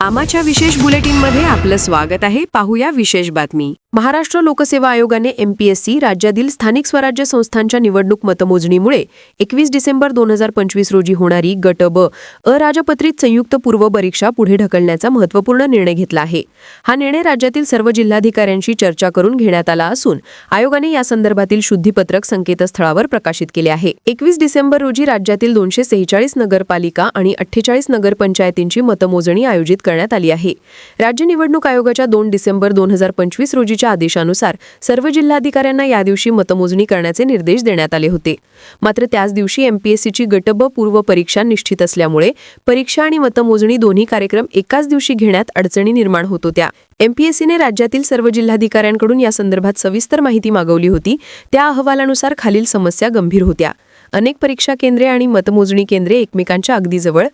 आमाच्या विशेष बुलेटिनमध्ये आपलं स्वागत आहे. पाहूया विशेष बातमी. महाराष्ट्र लोकसेवा आयोगाने MPSC राज्यातील स्थानिक स्वराज्य संस्थांच्या निवडणूक मतमोजणीमुळे 21 डिसेंबर 2025 रोजी होणारी गट ब अराजपत्रित संयुक्त पूर्व परीक्षा पुढे ढकलण्याचा महत्त्वपूर्ण निर्णय घेतला आहे. हा निर्णय राज्यातील सर्व जिल्हाधिकाऱ्यांशी चर्चा करून घेण्यात आला असून आयोगाने या संदर्भातील शुद्धीपत्रक संकेतस्थळावर प्रकाशित केले आहे. 21 डिसेंबर रोजी राज्यातील 246 नगरपालिका आणि 48 नगरपंचायतींची मतमोजणी आयोजित करण्यात आली आहे. राज्य निवडणूक आयोगाच्या 2 डिसेंबर 2025 रोजीच्या आदेशानुसार सर्व जिल्हाधिकाऱ्यांना या दिवशी मतमोजणी करण्याचे निर्देश देण्यात आले होते. मात्र त्याच दिवशी MPSCची गट ब पूर्व परीक्षा निश्चित असल्यामुळे परीक्षा आणि मतमोजणी दोन्ही कार्यक्रम एकाच दिवशी घेण्यात अडचणी निर्माण होत होत्या. MPSCने राज्यातील सर्व जिल्हाधिकाऱ्यांकडून या संदर्भात सविस्तर माहिती मागवली होती. त्या अहवालानुसार खालील समस्या गंभीर होत्या. अनेक परीक्षा केंद्रे आणि मतमोजणी केंद्रे एकमेकांच्या अगदी जवळ,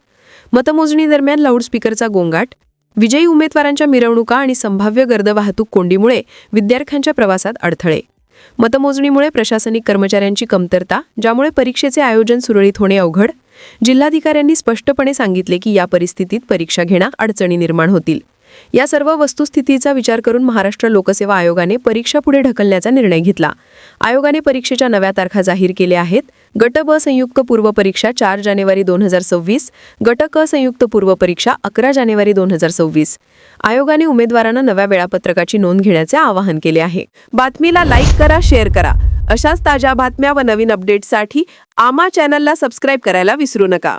मतमोजणी दरम्यान लाऊडस्पीकरचा गोंगाट, विजयी उमेदवारांच्या मिरवणुका आणि संभाव्य गर्द वाहतूक कोंडीमुळे विद्यार्थ्यांच्या प्रवासात अडथळे, मतमोजणीमुळे प्रशासनिक कर्मचाऱ्यांची कमतरता, ज्यामुळे परीक्षेचे आयोजन सुरळीत होणे अवघड. जिल्हाधिकाऱ्यांनी स्पष्टपणे सांगितले की या परिस्थितीत परीक्षा घेण्यात अडचणी निर्माण होतील. या सर्व वस्तुस्थितीचा विचार करून महाराष्ट्र लोकसेवा आयोगाने परीक्षा पुढे ढकलण्याचा निर्णय घेतला. आयोगाने परीक्षेच्या नव्या तारखा जाहीर केल्या आहेत. गट ब संयुक्त पूर्व परीक्षा 4 जानेवारी 2026, गट क संयुक्त पूर्व परीक्षा 11 जानेवारी 2026. आयोगाने उमेदवारांना नव्या वेळापत्रकाची नोंद घेण्याचे आवाहन केले आहे. बातमीला लाईक करा, शेअर करा. अशाच ताज्या बातम्या व नवीन अपडेट्ससाठी आमा चॅनलला सबस्क्राईब करायला विसरू नका.